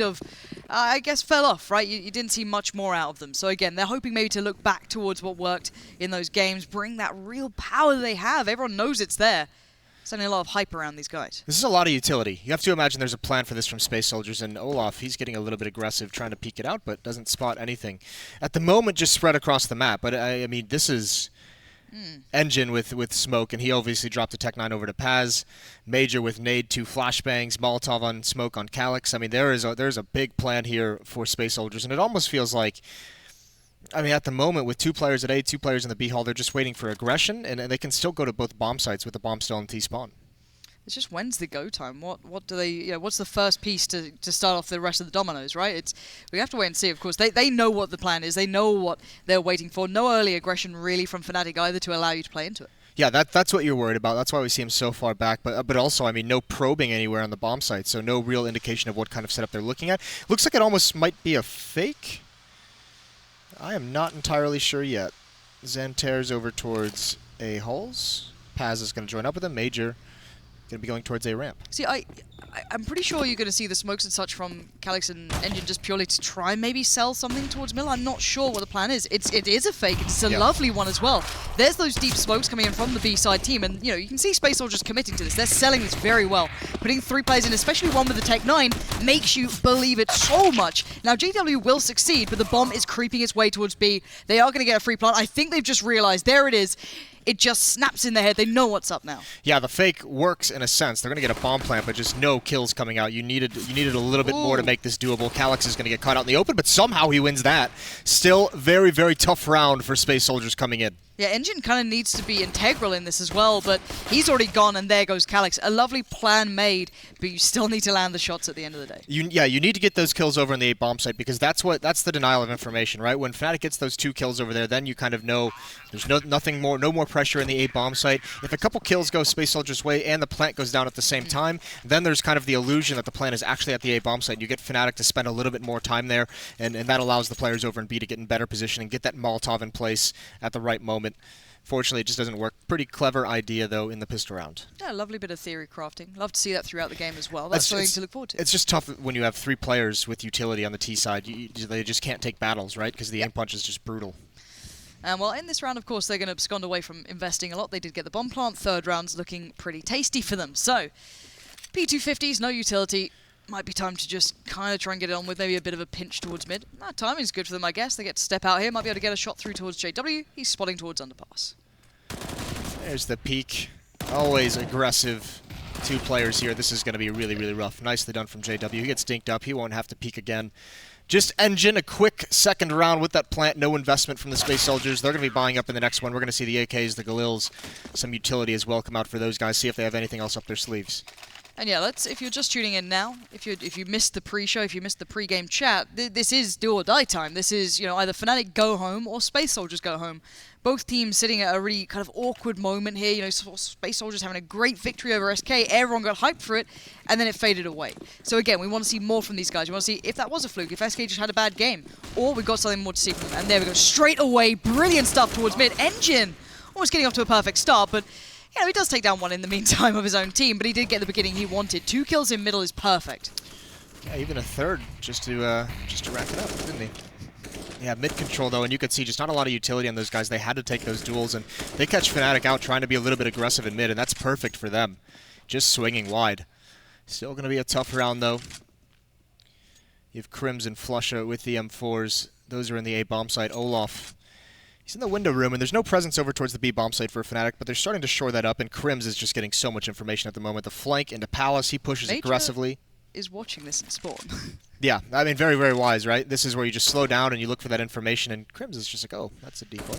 of, I guess, fell off, right? You didn't see much more out of them. So again, they're hoping maybe to look back towards what worked in those games, bring that real power they have. Everyone knows it's there. Certainly a lot of hype around these guys. This is a lot of utility. You have to imagine there's a plan for this from Space Soldiers, and Olaf, he's getting a little bit aggressive trying to peek it out, but doesn't spot anything. At the moment, just spread across the map, but I mean, this is Engine with Smoke, and he obviously dropped a Tech 9 over to Paz. Major with Nade, 2 flashbangs, Molotov on Smoke on Calyx. I mean, there's a big plan here for Space Soldiers, and it almost feels like, I mean, at the moment, with 2 players at A, 2 players in the B hall, they're just waiting for aggression, and they can still go to both bomb sites with the bomb still in T-spawn. It's just when's the go time? What do they? What's the first piece to start off the rest of the dominoes? Right? We have to wait and see. Of course, they know what the plan is. They know what they're waiting for. No early aggression really from Fnatic either to allow you to play into it. Yeah, that's what you're worried about. That's why we see him so far back. But also, I mean, no probing anywhere on the bomb site, so no real indication of what kind of setup they're looking at. Looks like it almost might be a fake. I am not entirely sure yet. Xanter's over towards A halls. Paz is going to join up with him. Major going to be going towards A ramp. See, I'm pretty sure you're going to see the smokes and such from Calyx and Engine just purely to try and maybe sell something towards middle. I'm not sure what the plan is. It is a fake. It's a lovely one as well. There's those deep smokes coming in from the B side team, and you can see Space Soldiers committing to this. They're selling this very well. Putting 3 players in, especially one with the Tech 9, makes you believe it so much. Now JW will succeed, but the bomb is creeping its way towards B. They are going to get a free plant. I think they've just realized there it is. It just snaps in their head. They know what's up now. Yeah, the fake works in a sense. They're going to get a bomb plant, but just no kills coming out. You needed a little bit more to make this doable. Calyx is going to get caught out in the open, but somehow he wins that. Still very, very tough round for Space Soldiers coming in. Yeah, Engine kind of needs to be integral in this as well, but he's already gone, and there goes Calyx. A lovely plan made, but you still need to land the shots at the end of the day. You need to get those kills over in the A bomb site, because that's the denial of information, right? When Fnatic gets those 2 kills over there, then you kind of know there's no more pressure in the A bomb site. If a couple kills go Space Soldiers' way and the plant goes down at the same time, then there's kind of the illusion that the plant is actually at the A bomb site. You get Fnatic to spend a little bit more time there, and that allows the players over in B to get in better position and get that Molotov in place at the right moment. Fortunately, it just doesn't work. Pretty clever idea, though, in the pistol round. Yeah, lovely bit of theory crafting. Love to see that throughout the game as well. That's something to look forward to. It's just tough when you have 3 players with utility on the T side. They just can't take battles, right? Because the aim punch is just brutal. Well, in this round, of course, they're going to abscond away from investing a lot. They did get the bomb plant. Third round's looking pretty tasty for them. So, P250s, no utility. Might be time to just kind of try and get it on with maybe a bit of a pinch towards mid. Timing's good for them, I guess. They get to step out here. Might be able to get a shot through towards JW. He's spotting towards underpass. There's the peek. Always aggressive 2 players here. This is going to be really, really rough. Nicely done from JW. He gets dinked up. He won't have to peek again. Just Engine, a quick second round with that plant. No investment from the Space Soldiers. They're going to be buying up in the next one. We're going to see the AKs, the Galils, some utility as well come out for those guys. See if they have anything else up their sleeves. And yeah, if you're just tuning in now, if you missed the pre-show, if you missed the pre-game chat, this is do or die time. This is, either Fnatic go home or Space Soldiers go home. Both teams sitting at a really kind of awkward moment here. Space Soldiers having a great victory over SK. Everyone got hyped for it, and then it faded away. So again, we want to see more from these guys. We want to see if that was a fluke, if SK just had a bad game, or we got something more to see from them. And there we go, straight away, brilliant stuff towards mid. Engine almost getting off to a perfect start, but he does take down one in the meantime of his own team, but he did get the beginning he wanted. 2 kills in middle is perfect. Yeah, even a third just to wrap it up, didn't he? Yeah, mid control though, and you could see just not a lot of utility on those guys. They had to take those duels, and they catch Fnatic out trying to be a little bit aggressive in mid, and that's perfect for them. Just swinging wide. Still going to be a tough round though. You have Crims and Flusha with the M4s. Those are in the A bomb site. Olaf, he's in the window room, and there's no presence over towards the B bomb site for Fnatic, but they're starting to shore that up, and Crims is just getting so much information at the moment. The flank into Palace, he pushes aggressively. Is watching this in spawn. Yeah, I mean, very, very wise, right? This is where you just slow down and you look for that information, and Crims is just like, oh, that's a decoy.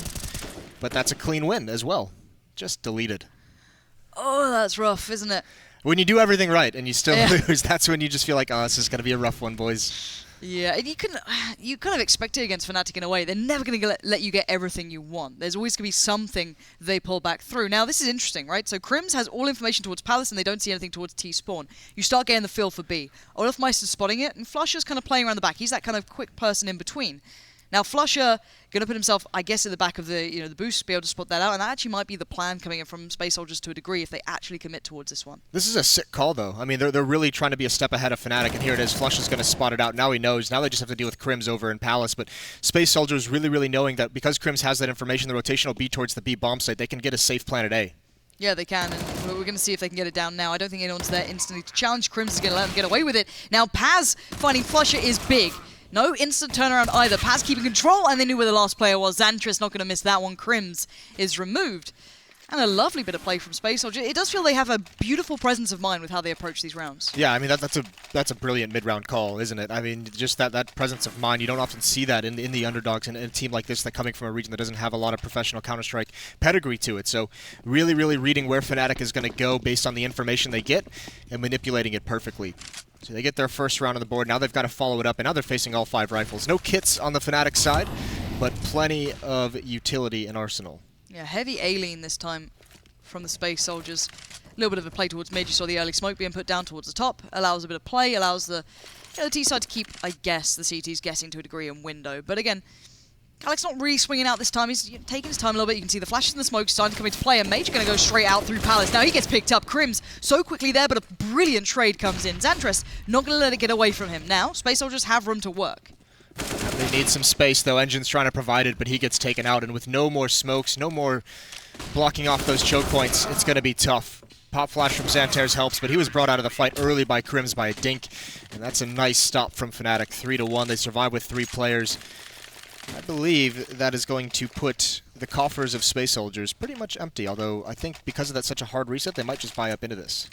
But that's a clean win as well. Just deleted. Oh, that's rough, isn't it? When you do everything right and you still lose, that's when you just feel like, oh, this is going to be a rough one, boys. Yeah, and you kind of expect it against Fnatic in a way. They're never going to let you get everything you want. There's always going to be something they pull back through. Now, this is interesting, right? So Crims has all information towards Palace, and they don't see anything towards T-spawn. You start getting the feel for B. Olaf Meister's spotting it, and Flusher's kind of playing around the back. He's that kind of quick person in between. Now Flusher going to put himself, I guess, at the back of the the boost, be able to spot that out, and that actually might be the plan coming in from Space Soldiers to a degree if they actually commit towards this one. This is a sick call, though. I mean, they're really trying to be a step ahead of Fnatic, and here it is. Flush is going to spot it out. Now he knows. Now they just have to deal with Crims over in Palace, but Space Soldiers really knowing that because Crims has that information, the rotation will be towards the B bomb site. They can get a safe plan at A. Yeah, they can, and we're going to see if they can get it down now. I don't think anyone's there instantly to challenge. Crims is going to let them get away with it. Now Paz finding Flusher is big. No instant turnaround either. Paz keeping control, and they knew where the last player was. Xantris not going to miss that one. Crims is removed. And a lovely bit of play from Space Soldier. It does feel they have a beautiful presence of mind with how they approach these rounds. Yeah, I mean, that's a brilliant mid-round call, isn't it? I mean, just that presence of mind. You don't often see that in the underdogs in a team like this that coming from a region that doesn't have a lot of professional Counter-Strike pedigree to it. So really reading where Fnatic is going to go based on the information they get and manipulating it perfectly. So they get their first round on the board. Now they've got to follow it up, and now they're facing all 5 rifles. No kits on the Fnatic side, but plenty of utility and arsenal. Yeah, heavy Alien this time from the Space Soldiers. A little bit of a play towards mid. You saw the early smoke being put down towards the top. Allows a bit of play, allows the T side to keep, I guess, the CTs guessing to a degree in window. But again, Alex not really swinging out this time. He's taking his time a little bit. You can see the flashes and the smoke starting to come into play, and Major going to go straight out through Palace. Now he gets picked up. Crims so quickly there, but a brilliant trade comes in. Xantris not going to let it get away from him. Now, Space Soldiers have room to work. They need some space, though. Engine's trying to provide it, but he gets taken out, and with no more smokes, no more blocking off those choke points, it's going to be tough. Pop flash from Xantris helps, but he was brought out of the fight early by Crims by a dink, and that's a nice stop from Fnatic. 3-1. They survive with 3 players. I believe that is going to put the coffers of Space Soldiers pretty much empty, although I think because of that such a hard reset, they might just buy up into this.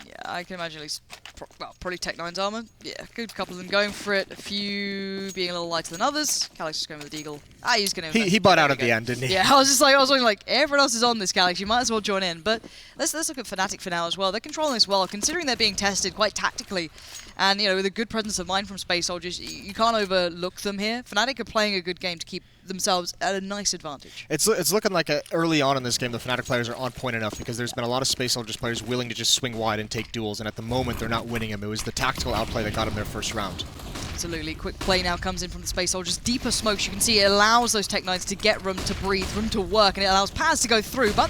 Yeah, I can imagine at least, probably Tech9's armor. Yeah, good couple of them going for it. A few being a little lighter than others. Calix just going with the Deagle. He's going to... He bought out at the end, didn't he? Yeah, I was wondering, like, everyone else is on this, Calix. You might as well join in. But let's look at Fnatic for now as well. They're controlling this well, considering they're being tested quite tactically. And, with a good presence of mind from Space Soldiers, you can't overlook them here. Fnatic are playing a good game to keep themselves at a nice advantage. It's looking like early on in this game, the Fnatic players are on point enough because there's been a lot of Space Soldiers players willing to just swing wide and take duels, and at the moment they're not winning them. It was the tactical outplay that got them their first round. Absolutely. Quick play now comes in from the Space Soldiers. Deeper smokes, you can see it allows those Tech9s to get room to breathe, room to work, and it allows Paz to go through, but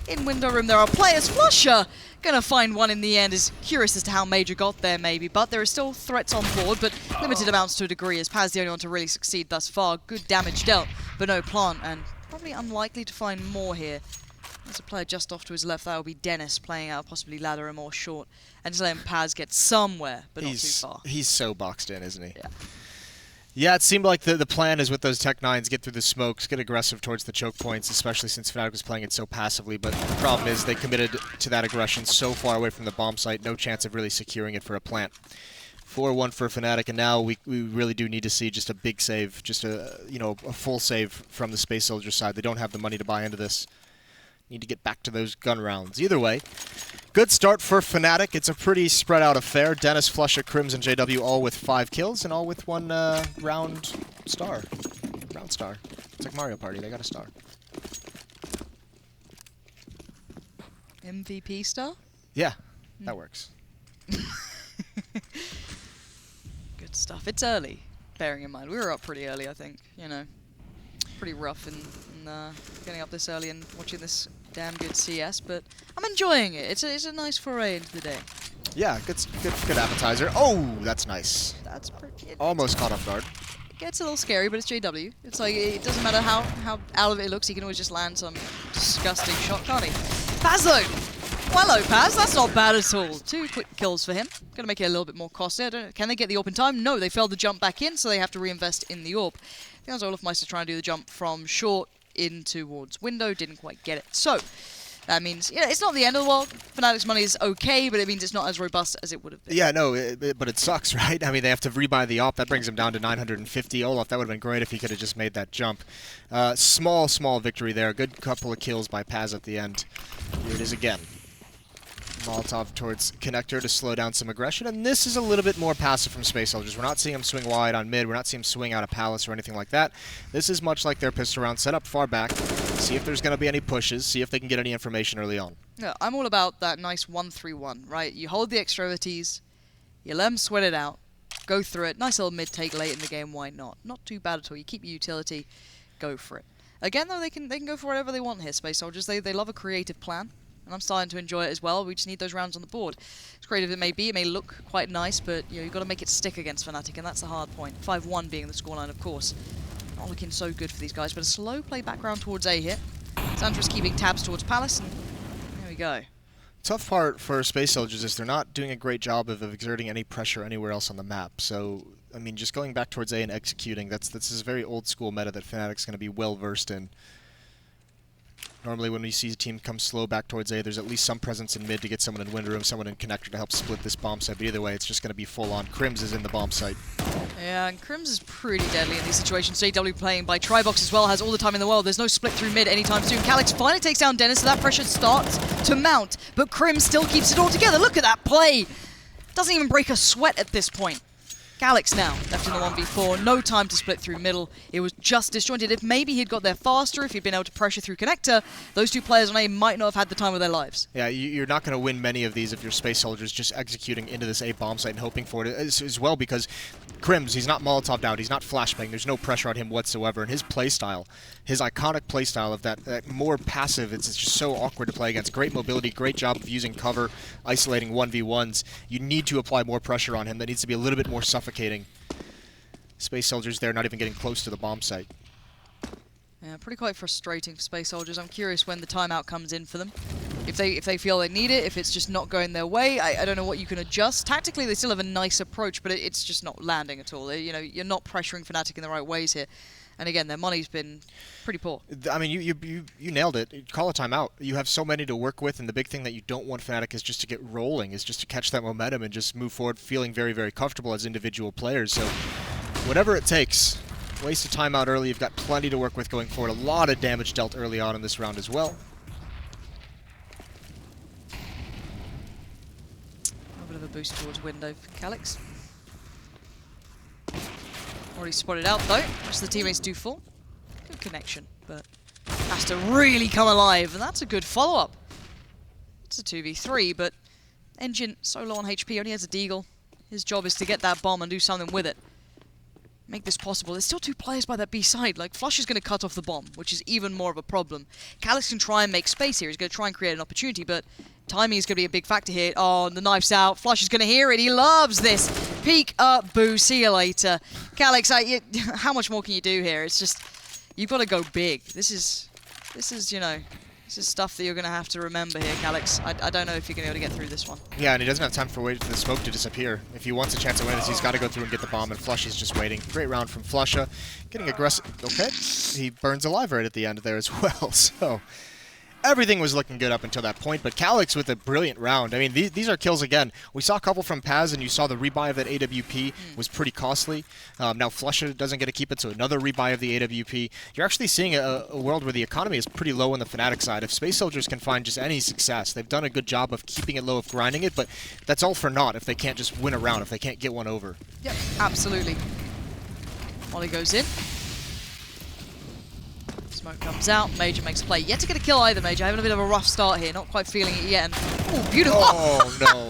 in window room there are players. Flusher gonna find one in the end. Is curious as to how Major got there maybe, but there are still threats on board, but limited amounts to a degree, as Paz the only one to really succeed thus far. Good damage dealt, but no plant, and probably unlikely to find more here. There's a player just off to his left. That will be Dennis playing out, possibly ladder him or short, and just letting Paz get somewhere, but not too far. He's so boxed in, isn't he? Yeah. Yeah, it seemed like the plan is with those Tech9s, get through the smokes, get aggressive towards the choke points, especially since Fnatic was playing it so passively, but the problem is they committed to that aggression so far away from the bomb site, no chance of really securing it for a plant. 4-1 for Fnatic, and now we really do need to see just a big save, just a full save from the Space Soldier side. They don't have the money to buy into this. Need to get back to those gun rounds. Either way, good start for Fnatic. It's a pretty spread out affair. Dennis, Flusher, Crims, and JW all with 5 kills and all with 1 round star. Round star. It's like Mario Party. They got a star. MVP star? Yeah, that works. Good stuff. It's early, bearing in mind. We were up pretty early, I think. Pretty rough in getting up this early and watching this damn good CS, but I'm enjoying it. It's a nice foray into the day. Yeah, good appetizer. Oh, that's nice. That's pretty... Almost caught off guard. Gets a little scary, but it's JW. It's like, it doesn't matter how out of it looks, he can always just land some disgusting shot, can't he? Paz though! Well, hello Paz, that's not bad at all. 2 quick kills for him. Gonna make it a little bit more costly. I don't know, can they get the AWP in time? No, they failed the jump back in, so they have to reinvest in the AWP. I think that was Olafmeister trying to do the jump from short in towards window, didn't quite get it. So, that means, it's not the end of the world. Fnatic's money is okay, but it means it's not as robust as it would have been. Yeah, no, but it sucks, right? I mean, they have to rebuy the AWP. That brings them down to 950. Olaf, that would have been great if he could have just made that jump. Small victory there. Good couple of kills by Paz at the end. Here it is again. Molotov towards Connector to slow down some aggression, and this is a little bit more passive from Space Soldiers. We're not seeing him swing wide on mid, we're not seeing him swing out of Palace or anything like that. This is much like their pistol round, set up far back, see if there's going to be any pushes, see if they can get any information early on. Yeah, I'm all about that nice 1-3-1, right? You hold the extremities, you let them sweat it out, go through it. Nice little mid-take late in the game, why not? Not too bad at all. You keep your utility, go for it. Again, though, they can go for whatever they want here, Space Soldiers. They love a creative plan, and I'm starting to enjoy it as well. We just need those rounds on the board. As creative as it may be, it may look quite nice, but you've got to make it stick against Fnatic, and that's the hard point. 5-1 being the scoreline, of course. Not looking so good for these guys, but a slow play background towards A here. Sandra's keeping tabs towards Palace, and there we go. Tough part for Space Soldiers is they're not doing a great job of exerting any pressure anywhere else on the map. So, I mean, just going back towards A and executing, this is a very old school meta that Fnatic's going to be well versed in. Normally when we see a team come slow back towards A, there's at least some presence in mid to get someone in window room, someone in connector to help split this bomb site, but either way, it's just going to be full on. Crims is in the bomb site. Yeah, and Crims is pretty deadly in these situations. JW playing by Tribox as well, has all the time in the world. There's no split through mid anytime soon. Calyx finally takes down Dennis, so that pressure starts to mount, but Crims still keeps it all together. Look at that play! Doesn't even break a sweat at this point. Calyx now, left in the 1v4, no time to split through middle. It was just disjointed. If maybe he'd got there faster, if he'd been able to pressure through connector, those two players on A might not have had the time of their lives. Yeah, you're not going to win many of these if you're Space Soldiers just executing into this A bomb site and hoping for it as well, because Crims, he's not Molotov'd out, he's not flashbang, there's no pressure on him whatsoever, and his playstyle, his iconic playstyle of that more passive, it's just so awkward to play against. Great mobility, great job of using cover, isolating 1v1s. You need to apply more pressure on him. That needs to be a little bit more suffocating. Space Soldiers there, not even getting close to the bomb site. Yeah, pretty quite frustrating for Space Soldiers. I'm curious when the timeout comes in for them. If they feel they need it, if it's just not going their way, I don't know what you can adjust. Tactically, they still have a nice approach, but it's just not landing at all. You're not pressuring Fnatic in the right ways here. And again, their money's been pretty poor. I mean, you nailed it. Call a timeout. You have so many to work with, and the big thing that you don't want Fnatic is just to get rolling, is just to catch that momentum and just move forward feeling very, very comfortable as individual players. So whatever it takes. Waste a timeout early. You've got plenty to work with going forward. A lot of damage dealt early on in this round as well. A bit of a boost towards window for Calyx. Already spotted out though. Just the teammates do full. Good connection, but has to really come alive, and that's a good follow-up. It's a 2v3, but Engine so low on HP, only has a deagle. His job is to get that bomb and do something with it. Make this possible. There's still two players by that B side. Like, Flush is going to cut off the bomb, which is even more of a problem. Calyx can try and make space here. He's going to try and create an opportunity, but timing is going to be a big factor here. Oh, the knife's out. Flush is going to hear it. He loves this. Peek up, boo. See you later. Calyx, how much more can you do here? It's just, you've got to go big. This is, this is stuff that you're going to have to remember here, Calyx. I don't know if you're going to be able to get through this one. Yeah, and he doesn't have time for the smoke to disappear. If he wants a chance to win this, he's got to go through and get the bomb, and Flush is just waiting. Great round from Flusha. Getting aggressive. Okay, he burns alive right at the end there as well. So everything was looking good up until that point, but Calyx with a brilliant round. I mean, these are kills again. We saw a couple from Paz, and you saw the rebuy of that AWP was pretty costly. Now Flusha doesn't get to keep it, so another rebuy of the AWP. You're actually seeing a world where the economy is pretty low on the Fnatic side. If Space Soldiers can find just any success, they've done a good job of keeping it low, of grinding it, but that's all for naught if they can't just win a round, if they can't get one over. Yep, absolutely. Molly goes in. Smoke comes out, Major makes a play. Yet to get a kill either, Major. Having a bit of a rough start here, not quite feeling it yet. And, oh, beautiful! Oh, no.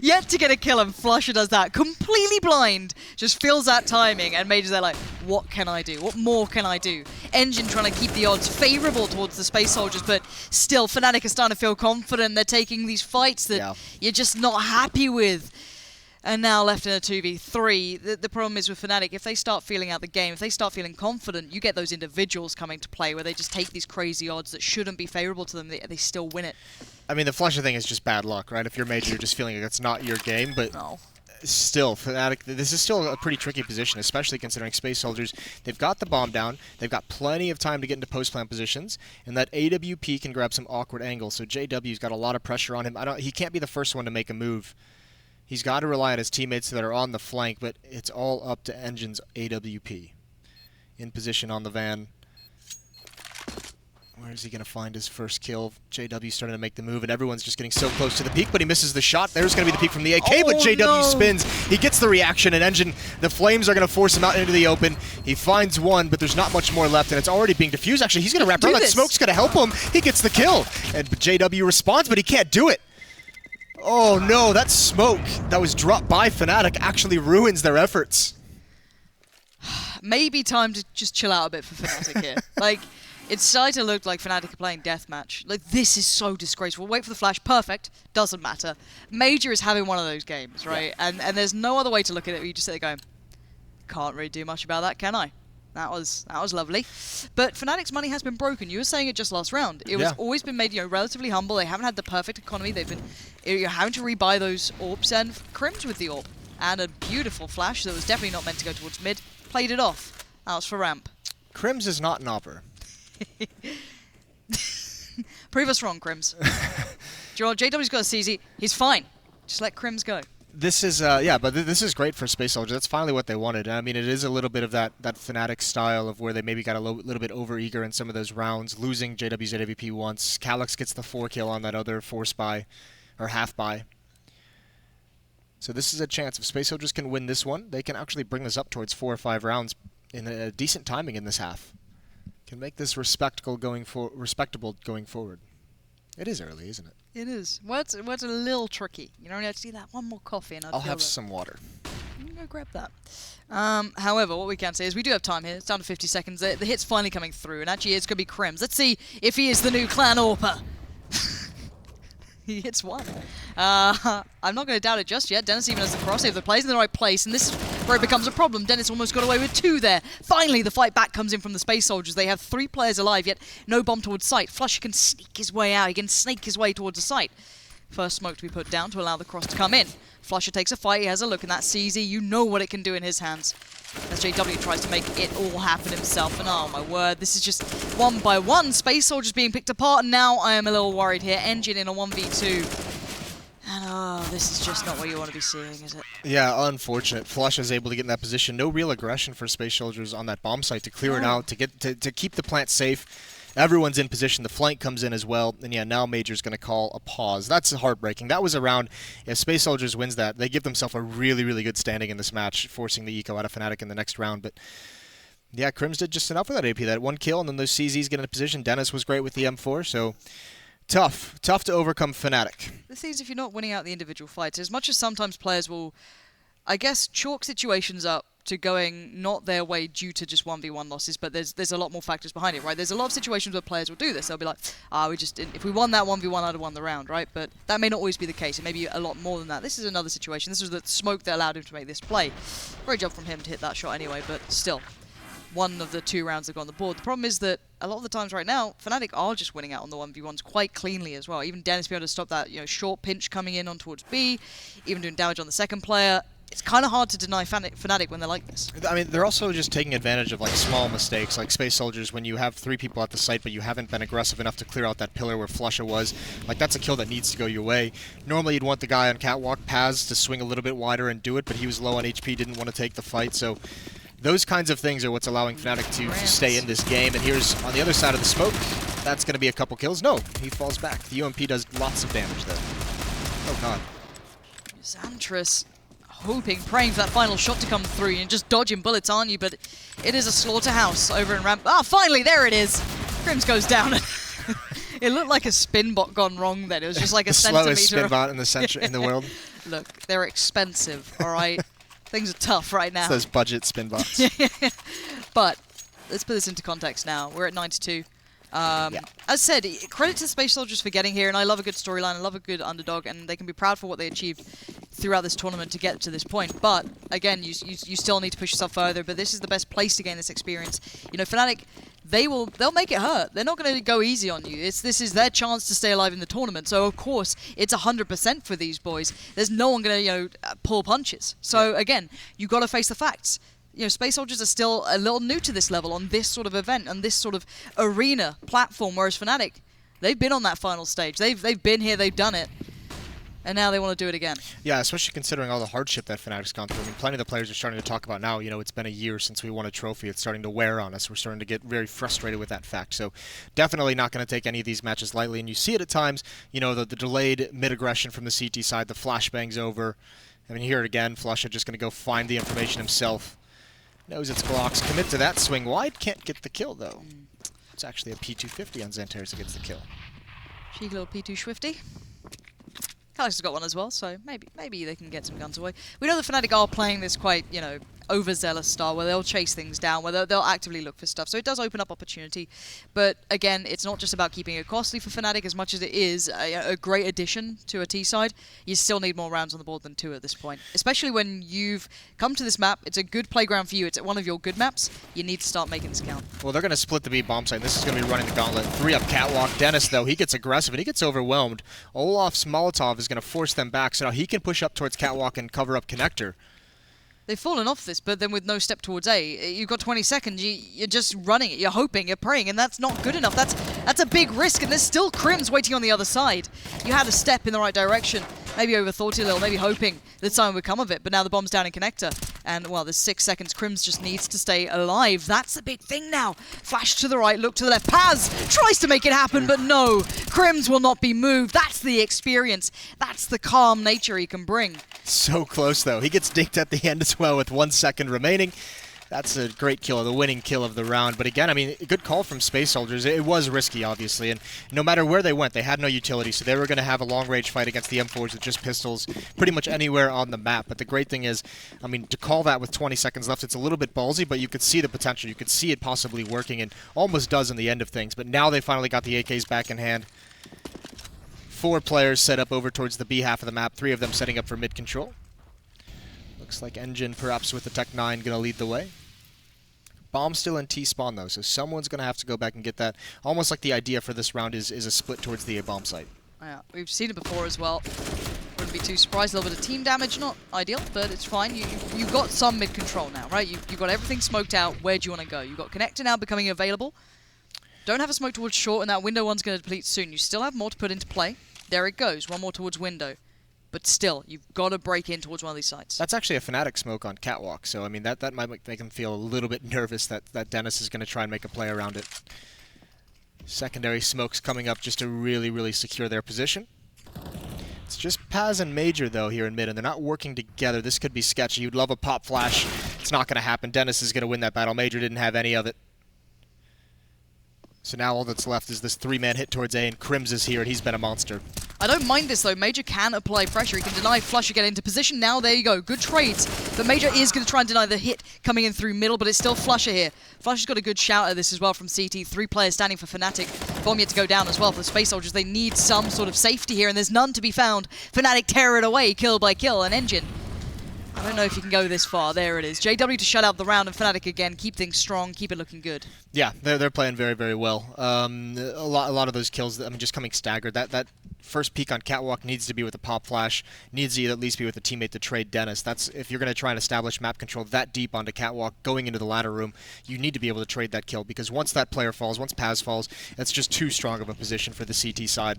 Yet to get a kill, and Flusha does that. Completely blind, just feels that timing, and Major's there like, what can I do? What more can I do? Engine trying to keep the odds favourable towards the Space Soldiers, but still, Fnatic are starting to feel confident. They're taking these fights that you're just not happy with. And now left in a 2v3. The problem is with Fnatic, if they start feeling out the game, if they start feeling confident, you get those individuals coming to play where they just take these crazy odds that shouldn't be favourable to them, they still win it. I mean, the Flusha thing is just bad luck, right? If you're Major, you're just feeling like it's not your game, but still, Fnatic, this is still a pretty tricky position, especially considering Space Soldiers. They've got the bomb down, they've got plenty of time to get into post-plant positions, and that AWP can grab some awkward angles, so JW's got a lot of pressure on him. He can't be the first one to make a move. He's got to rely on his teammates that are on the flank, but it's all up to Engine's AWP. In position on the van. Where is he going to find his first kill? JW starting to make the move, and everyone's just getting so close to the peak, but he misses the shot. There's going to be the peak from the AK, but JW spins. He gets the reaction, and Engine, the flames are going to force him out into the open. He finds one, but there's not much more left, and it's already being diffused. Actually, he's going to wrap around. That smoke's going to help him. He gets the kill, and JW responds, but he can't do it. Oh no, that smoke that was dropped by Fnatic actually ruins their efforts. Maybe time to just chill out a bit for Fnatic here. Like, it's starting to look like Fnatic are playing deathmatch. Like, this is so disgraceful. Wait for the flash. Perfect. Doesn't matter. Major is having one of those games, right? Yeah. And there's no other way to look at it. You just sit there going, can't really do much about that, can I? That was lovely. But Fnatic's money has been broken. You were saying it just last round. It was always been made, relatively humble. They haven't had the perfect economy. They've been having to rebuy those orbs, and Crims with the orb. And a beautiful flash that was definitely not meant to go towards mid. Played it off. That was for ramp. Crims is not an opper. Prove us wrong, Crims. JW's got a CZ. He's fine. Just let Crims go. This is, but this is great for Space Soldier. That's finally what they wanted. I mean, it is a little bit of that Fnatic style of where they maybe got a little bit over-eager in some of those rounds, losing JW's AWP once. Calyx gets the 4 kill on that other force buy, or half buy. So this is a chance. If Space Soldiers can win this one, they can actually bring this up towards 4 or 5 rounds in a decent timing in this half. Can make this respectable going forward. It is early, isn't it? It is. What's a little tricky. You know, I just need that one more coffee and I'll have some water. You can go grab that. However, what we can say is we do have time here. It's down to 50 seconds. The hit's finally coming through, and actually it's going to be Crims. Let's see if he is the new Clan Orper. He hits one. I'm not going to doubt it just yet. Dennis even has the cross. If the play's in the right place, and this is where it becomes a problem. Dennis almost got away with 2 there. Finally, the fight back comes in from the Space Soldiers. They have 3 players alive, yet no bomb towards site. Flusher can sneak his way out. He can snake his way towards the site. First smoke to be put down to allow the cross to come in. Flusher takes a fight. He has a look, and that CZ, you know what it can do in his hands. As JW tries to make it all happen himself, and oh my word, this is just 1 by 1. Space Soldiers being picked apart, and now I am a little worried here. Engine in a 1v2. And oh, this is just not what you want to be seeing, is it? Yeah, unfortunate. Flush is able to get in that position. No real aggression for Space Soldiers on that bomb site to clear it out, to keep the plant safe. Everyone's in position. The flank comes in as well. And yeah, now Major's going to call a pause. That's heartbreaking. That was a round. If Space Soldiers wins that, they give themselves a really, really good standing in this match, forcing the eco out of Fnatic in the next round. But yeah, Crims did just enough with that AP. That 1 kill, and then those CZs get in position. Dennis was great with the M4, so tough to overcome Fnatic. The thing is, if you're not winning out the individual fights, as much as sometimes players will, I guess, chalk situations up to going not their way due to just 1v1 losses, but there's a lot more factors behind it, right? There's a lot of situations where players will do this. They'll be like, if we won that 1v1, I'd have won the round, right? But that may not always be the case. It may be a lot more than that. This is another situation. This was the smoke that allowed him to make this play. Great job from him to hit that shot anyway, but still, one of the 2 rounds that go on the board. The problem is that a lot of the times right now, Fnatic are just winning out on the 1v1s quite cleanly as well. Even Dennis being able to stop that short pinch coming in on towards B, even doing damage on the second player. It's kind of hard to deny Fnatic when they're like this. I mean, they're also just taking advantage of like small mistakes, like Space Soldiers, when you have 3 people at the site, but you haven't been aggressive enough to clear out that pillar where Flusha was. Like, that's a kill that needs to go your way. Normally, you'd want the guy on catwalk paths to swing a little bit wider and do it, but he was low on HP, didn't want to take the fight, so those kinds of things are what's allowing Fnatic to stay in this game. And here's, on the other side of the smoke, that's going to be a couple kills. No, he falls back. The UMP does lots of damage there. Oh, God. Xantris hoping, praying for that final shot to come through. You're just dodging bullets, aren't you? But it is a slaughterhouse over in ramp. Ah, finally, there it is. Crims goes down. It looked like a spin bot gone wrong then. It was just like a centimeter. The slowest spin bot in the in the world. Look, they're expensive, all right? Things are tough right now. It's those budget spin bots. But let's put this into context now. We're at 92. As said, credit to Space Soldiers for getting here, and I love a good storyline, I love a good underdog, and they can be proud for what they achieved throughout this tournament to get to this point. But again, you still need to push yourself further, but this is the best place to gain this experience. Fnatic, they'll make it hurt. They're not going to go easy on you. This is their chance to stay alive in the tournament. So of course, it's 100% for these boys. There's no one going to pull punches. So again, you got to face the facts. Space Soldiers are still a little new to this level on this sort of event, on this sort of arena platform, whereas Fnatic, they've been on that final stage. They've been here, they've done it, and now they want to do it again. Yeah, especially considering all the hardship that Fnatic's gone through. I mean, plenty of the players are starting to talk about now, it's been a year since we won a trophy. It's starting to wear on us. We're starting to get very frustrated with that fact. So definitely not going to take any of these matches lightly, and you see it at times, the delayed mid-aggression from the CT side, the flashbangs over. I mean, here again, Flusha just going to go find the information himself. Knows its blocks. Commit to that swing wide. Can't get the kill, though. It's actually a P250 on Xantris that gets the kill. Cheeky little P2 Swifty. Calix has got one as well, so maybe they can get some guns away. We know the Fnatic are playing this quite, you know, overzealous style where they'll chase things down, where they'll actively look for stuff. So it does open up opportunity. But again, it's not just about keeping it costly for Fnatic as much as it is a great addition to a T side. You still need more rounds on the board than 2 at this point. Especially when you've come to this map, it's a good playground for you, it's one of your good maps. You need to start making this count. Well, they're going to split the B bomb site. This is going to be running the gauntlet. 3 up catwalk. Dennis, though, he gets aggressive and he gets overwhelmed. Olaf's Molotov is going to force them back, so now he can push up towards catwalk and cover up connector. They've fallen off this, but then with no step towards A, you've got 20 seconds, you're just running it, you're hoping, you're praying, and that's not good enough. That's a big risk, and there's still Crims waiting on the other side. You had a step in the right direction, maybe overthought it a little, maybe hoping that something would come of it, but now the bomb's down in connector. And, well, there's 6 seconds. Crims just needs to stay alive. That's the big thing now. Flash to the right, look to the left. Paz tries to make it happen, but no. Crims will not be moved. That's the experience. That's the calm nature he can bring. So close, though. He gets dinked at the end as well with 1 second remaining. That's a great kill, the winning kill of the round. But again, I mean, a good call from Space Soldiers. It was risky, obviously, and no matter where they went, they had no utility, so they were going to have a long-range fight against the M4s with just pistols pretty much anywhere on the map. But the great thing is, I mean, to call that with 20 seconds left, it's a little bit ballsy, but you could see the potential. You could see it possibly working, and almost does in the end of things. But now they finally got the AKs back in hand. 4 players set up over towards the B half of the map, 3 of them setting up for mid control. Looks like Engine, perhaps with the Tech 9, going to lead the way. Bomb still in T-spawn, though, so someone's going to have to go back and get that. Almost like the idea for this round is a split towards the A-bomb site. Yeah, we've seen it before as well. Wouldn't be too surprised. A little bit of team damage, not ideal, but it's fine. You've got some mid-control now, right? You've got everything smoked out. Where do you want to go? You've got Connector now becoming available. Don't have a smoke towards short, and that window one's going to deplete soon. You still have more to put into play. There it goes. One more towards window. But still, you've got to break in towards one of these sites. That's actually a Fnatic smoke on catwalk, so I mean that might make them feel a little bit nervous that Dennis is going to try and make a play around it. Secondary smokes coming up just to really, really secure their position. It's just Paz and Major, though, here in mid, and they're not working together. This could be sketchy. You'd love a pop flash. It's not going to happen. Dennis is going to win that battle. Major didn't have any of it. So now all that's left is this 3-man hit towards A, and Crims is here, and he's been a monster. I don't mind this, though. Major can apply pressure. He can deny Flush, get into position. Now, there you go. Good trades. But Major is going to try and deny the hit coming in through middle, but it's still Flusher here. Flush has got a good shout at this as well from CT. 3 players standing for Fnatic. Bomb yet to go down as well for the Space Soldiers. They need some sort of safety here, and there's none to be found. Fnatic tear it away, kill by kill, and Engine. I don't know if you can go this far. There it is. JW to shut out the round, and Fnatic again. Keep things strong. Keep it looking good. Yeah, they're playing very, very well. A lot of those kills, I mean, just coming staggered. That first peek on catwalk needs to be with a pop flash. Needs to at least be with a teammate to trade Dennis. That's if you're going to try and establish map control that deep onto catwalk, going into the ladder room, you need to be able to trade that kill because once that player falls, once Paz falls, it's just too strong of a position for the CT side.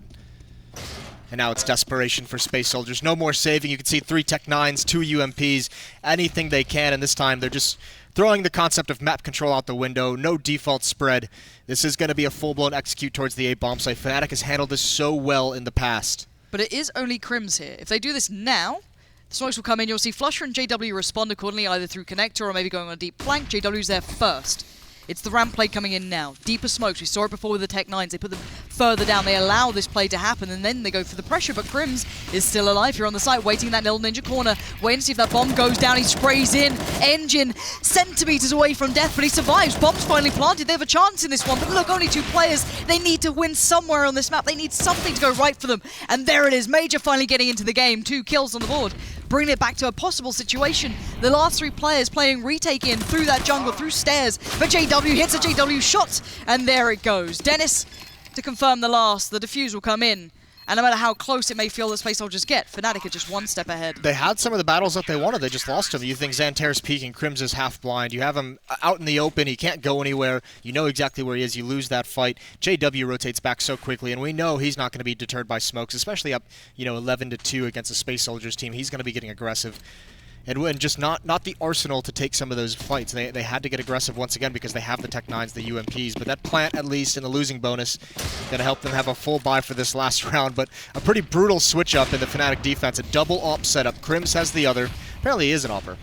And now it's desperation for Space Soldiers. No more saving. You can see 3 Tech 9s, 2 UMPs, anything they can. And this time they're just throwing the concept of map control out the window. No default spread. This is going to be a full-blown execute towards the A-bomb site. Fnatic has handled this so well in the past. But it is only Crims here. If they do this now, the smokes will come in. You'll see Flusher and JW respond accordingly, either through connector or maybe going on a deep flank. JW's there first. It's the ramp play coming in now. Deeper smokes. We saw it before with the Tech 9s. They put them further down. They allow this play to happen, and then they go for the pressure. But Crims is still alive here on the site, waiting in that little ninja corner, waiting to see if that bomb goes down. He sprays in. Engine centimeters away from death, but he survives. Bomb's finally planted. They have a chance in this one. But look, only 2 players. They need to win somewhere on this map. They need something to go right for them. And there it is. Major finally getting into the game. 2 kills on the board. Bringing it back to a possible situation. The last 3 players playing retake in through that jungle, through stairs. But JW hits a JW shot, and there it goes. Dennis to confirm the last. The defuse will come in. And no matter how close it may feel that Space Soldiers get, Fnatic are just 1 step ahead. They had some of the battles that they wanted. They just lost them. You think Xanter's peeking, Crims is half blind. You have him out in the open. He can't go anywhere. You know exactly where he is. You lose that fight. JW rotates back so quickly, and we know he's not going to be deterred by smokes, especially up 11-2 against a Space Soldiers team. He's going to be getting aggressive. And just not the arsenal to take some of those fights. They had to get aggressive once again because they have the Tech 9s, the UMPs. But that plant, at least, in the losing bonus, going to help them have a full buy for this last round. But a pretty brutal switch-up in the Fnatic defense. A double AWP setup. Crims has the other. Apparently he is an AWPer.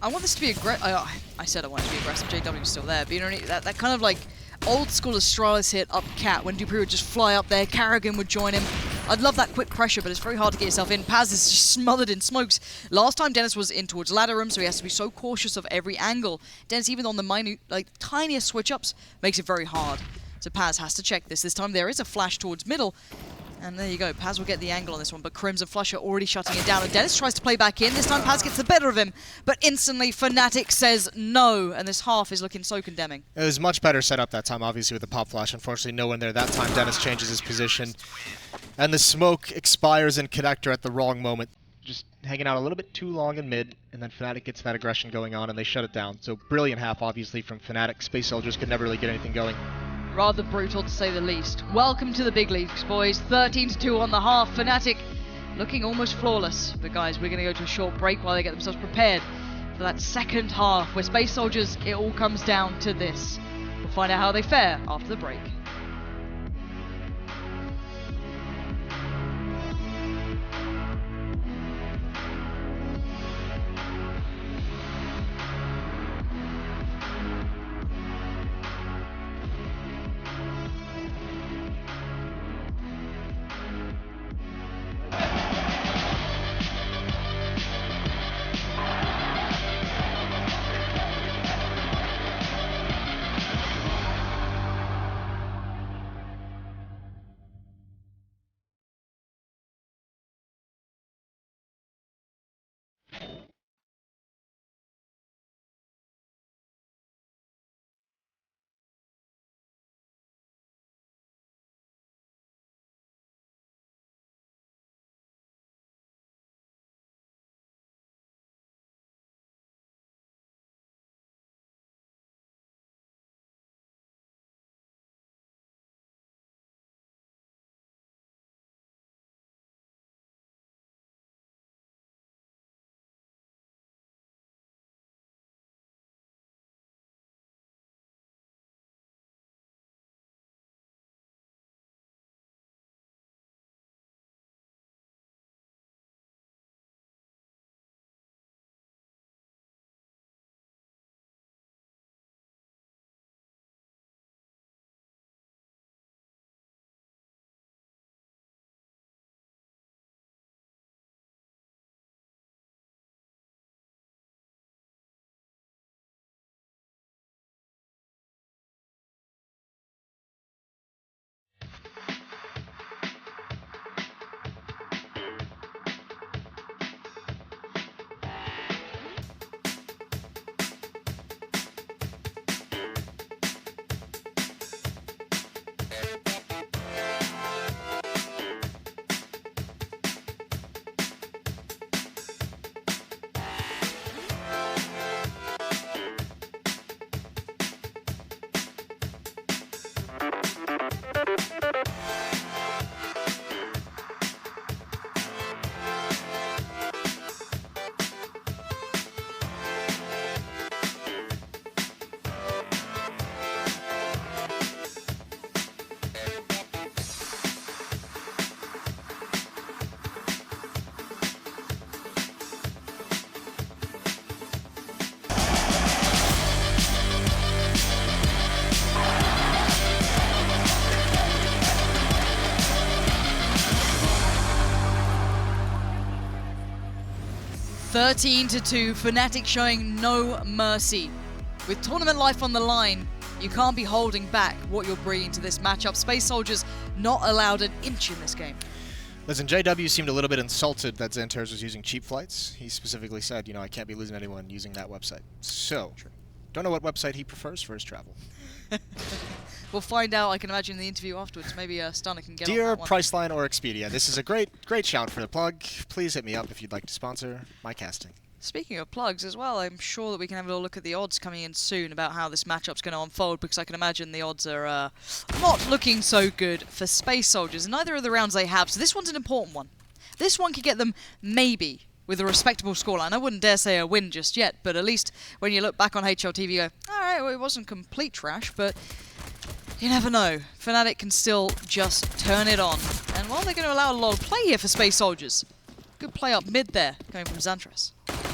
I want this to be aggressive. I said I want it to be aggressive. JW's still there. But you know, that kind of like old school Astralis hit up cat when Dupree would just fly up there. Carrigan would join him. I'd love that quick pressure, but it's very hard to get yourself in. Paz is just smothered in smokes. Last time Dennis was in towards ladder room, so he has to be so cautious of every angle. Dennis, even on the minute, like tiniest switch-ups, makes it very hard. So Paz has to check this. This time there is a flash towards middle. And there you go, Paz will get the angle on this one, but Crims and Flush are already shutting it down, and Dennis tries to play back in. This time Paz gets the better of him, but instantly Fnatic says no, and this half is looking so condemning. It was much better set up that time, obviously, with the pop flash. Unfortunately, no one there that time. Dennis changes his position, and the smoke expires in connector at the wrong moment. Just hanging out a little bit too long in mid, and then Fnatic gets that aggression going on, and they shut it down. So brilliant half, obviously, from Fnatic. Space Soldiers could never really get anything going. Rather brutal, to say the least. Welcome to the big leagues, boys. 13-2 on the half. Fnatic looking almost flawless. But guys, we're going to go to a short break while they get themselves prepared for that second half, where Space Soldiers, it all comes down to this. We'll find out how they fare after the break. (13-2), Fnatic showing no mercy. With tournament life on the line, you can't be holding back what you're bringing to this matchup. Space Soldiers not allowed an inch in this game. Listen, JW seemed a little bit insulted that Xantares was using cheap flights. He specifically said, you know, I can't be losing anyone using that website. So, don't know what website he prefers for his travel. We'll find out, I can imagine, in the interview afterwards. Maybe Stunner can get on Dear that one. Priceline or Expedia, this is a great shout for the plug. Please hit me up if you'd like to sponsor my casting. Speaking of plugs as well, I'm sure that we can have a little look at the odds coming in soon about how this matchup's going to unfold, because I can imagine the odds are not looking so good for Space Soldiers in either of the rounds they have. So this one's an important one. This one could get them maybe with a respectable scoreline. I wouldn't dare say a win just yet, but at least when you look back on HLTV, you go, alright, well, it wasn't complete trash, but you never know. Fnatic can still just turn it on. And while they're going to allow a lot of play here for Space Soldiers, good play up mid there, coming from Xantares.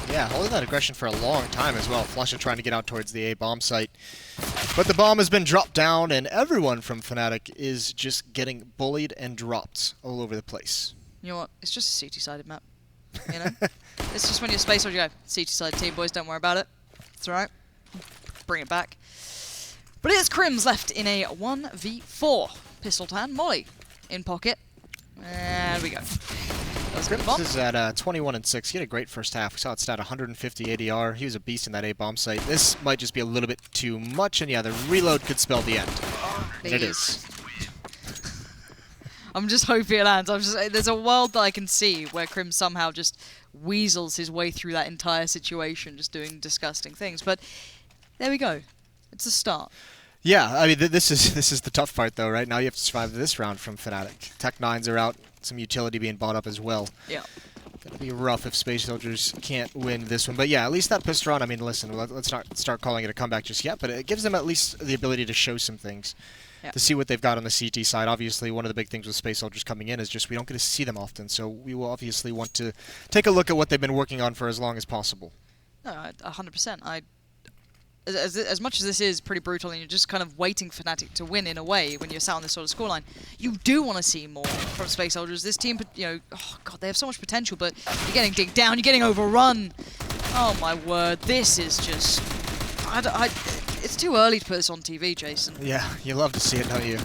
Yeah, holding that aggression for a long time as well. Flusha trying to get out towards the A bomb site. But the bomb has been dropped down, and everyone from Fnatic is just getting bullied and dropped all over the place. You know what? It's just a CT-sided map. You know? It's just when you're Space Soldier, you go, CT-sided team, boys, don't worry about it. It's alright. Bring it back. But it is Crims left in a 1v4. Pistol Tan, Molly in pocket. There we go. Crims is at 21-6. He had a great first half. We saw it stat 150 ADR. He was a beast in that A bomb site. This might just be a little bit too much, and yeah, the reload could spell the end. And it is. I'm just hoping it lands. There's a world that I can see where Crims somehow just weasels his way through that entire situation, just doing disgusting things. But there we go. It's a start. Yeah, I mean, this is the tough part, though, right? Now you have to survive this round from Fnatic. Tech-9s are out, some utility being bought up as well. Yeah. It'll be rough if Space Soldiers can't win this one. But yeah, at least that pistol run, I mean, listen, let's not start calling it a comeback just yet, but it gives them at least the ability to show some things, to see what they've got on the CT side. Obviously, one of the big things with Space Soldiers coming in is just we don't get to see them often, so we will obviously want to take a look at what they've been working on for as long as possible. No, 100%. As much as this is pretty brutal and you're just kind of waiting for Fnatic to win in a way when you're sat on this sort of scoreline, you do want to see more from Space Soldiers. This team, you know, oh god, they have so much potential, but you're getting digged down, you're getting overrun. Oh my word, this is just... it's too early to put this on TV, Jason. Yeah, you love to see it, don't you?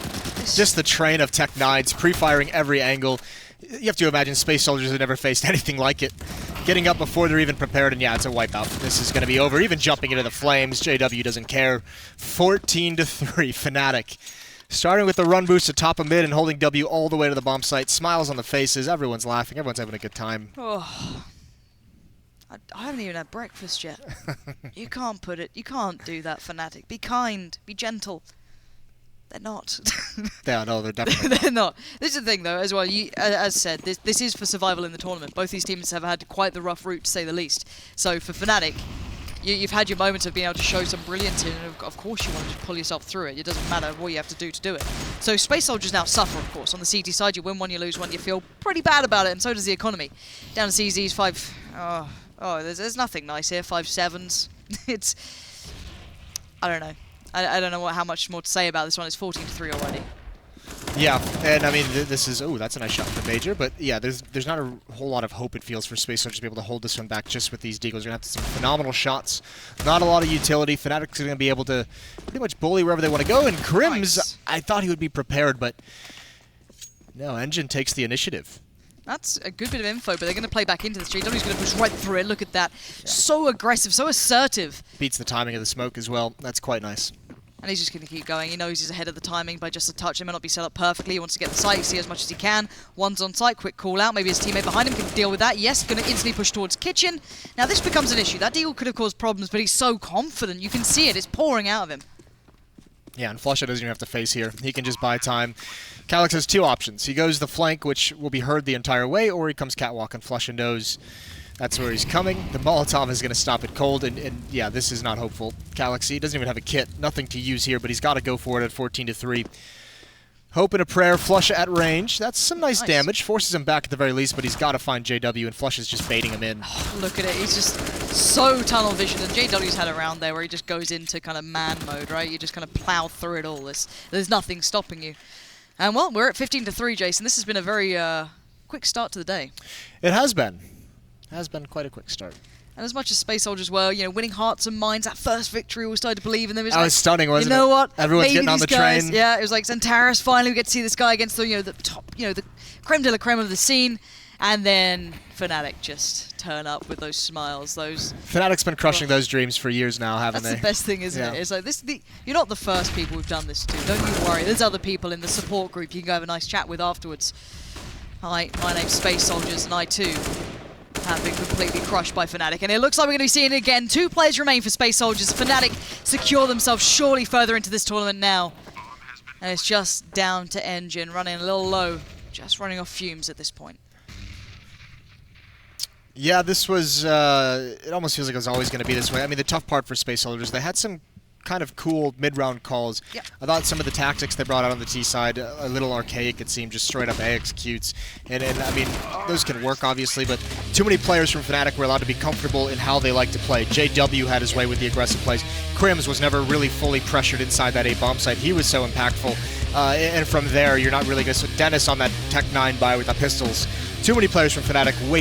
Just the train of Tech-9s, pre-firing every angle. You have to imagine Space Soldiers have never faced anything like it. Getting up before they're even prepared, and yeah, it's a wipeout. This is going to be over. Even jumping into the flames, JW doesn't care. 14-3, Fnatic. Starting with the run boost at top of mid and holding W all the way to the bomb site. Smiles on the faces. Everyone's laughing. Everyone's having a good time. Oh, I haven't even had breakfast yet. You can't put it. You can't do that, Fnatic. Be kind. Be gentle. They're not. Yeah, no, they're definitely They're not. This is the thing, though, as well. As said, this is for survival in the tournament. Both these teams have had quite the rough route, to say the least. So for Fnatic, you've had your moments of being able to show some brilliance here, and of course you want to pull yourself through it. It doesn't matter what you have to do it. So Space Soldiers now suffer, of course. On the CT side, you win one, you lose one, you feel pretty bad about it, and so does the economy. Down to CZ's 5... Oh, there's nothing nice here. 5-7s. It's... I don't know. I don't know how much more to say about this one. It's 14-3 already. Yeah, and I mean, this is... Oh, that's a nice shot from Major, but yeah, there's not a whole lot of hope, it feels, for Space Soldiers to be able to hold this one back just with these deagles. You're going to have some phenomenal shots, not a lot of utility. Fnatic's going to be able to pretty much bully wherever they want to go, and Crims, nice. I thought he would be prepared, but no, Engine takes the initiative. That's a good bit of info, but they're going to play back into this. JW's going to push right through it. Look at that. Yeah. So aggressive, so assertive. Beats the timing of the smoke as well. That's quite nice. And he's just going to keep going. He knows he's ahead of the timing by just a touch. It may not be set up perfectly. He wants to get the site, see as much as he can. One's on site, quick call out. Maybe his teammate behind him can deal with that. Yes, going to instantly push towards Kitchen. Now this becomes an issue. That deal could have caused problems, but he's so confident. You can see it. It's pouring out of him. Yeah, and Flusha doesn't even have to face here. He can just buy time. Calyx has two options. He goes the flank, which will be heard the entire way, or he comes catwalk, and Flusha knows that's where he's coming. The Molotov is going to stop it cold, and yeah, this is not hopeful. Calyx, he doesn't even have a kit. Nothing to use here, but he's got to go for it at 14-3. Hope and a prayer. Flusha at range. That's some nice damage. Forces him back at the very least, but he's got to find JW, and Flusha's just baiting him in. Oh, look at it. He's just so tunnel vision, and JW's had a round there where he just goes into kind of man mode, right? You just kind of plow through it all. There's nothing stopping you. And, well, we're at 15-3, Jason. This has been a very quick start to the day. It has been. It has been quite a quick start. And as much as Space Soldiers were, you know, winning hearts and minds, that first victory, we started to believe in them. That was stunning, wasn't it? You know what? Everyone's getting on the train. Yeah, it was like Xantares, finally we get to see this guy against the, you know, the top, you know, the creme de la creme of the scene. And then Fnatic just turn up with those smiles, those... Fnatic's been crushing those dreams for years now, haven't they? That's the best thing, isn't it? It's like, you're not the first people we've done this to. Don't you worry. There's other people in the support group you can go have a nice chat with afterwards. Hi, my name's Space Soldiers, and I too have been completely crushed by Fnatic. And it looks like we're going to be seeing it again. 2 players remain for Space Soldiers. Fnatic secure themselves surely further into this tournament now. And it's just down to Engine, running a little low. Just running off fumes at this point. Yeah, this was, it almost feels like it was always going to be this way. I mean, the tough part for Space Soldiers, they had some kind of cool mid-round calls. Yep. I thought some of the tactics they brought out on the T side, a little archaic it seemed, just straight up A executes. And I mean, those can work obviously, but too many players from Fnatic were allowed to be comfortable in how they like to play. JW had his way with the aggressive plays. Crims was never really fully pressured inside that A bomb site. He was so impactful. And from there, you're not really going to... Dennis on that Tech 9 buy with the pistols. Too many players from Fnatic, way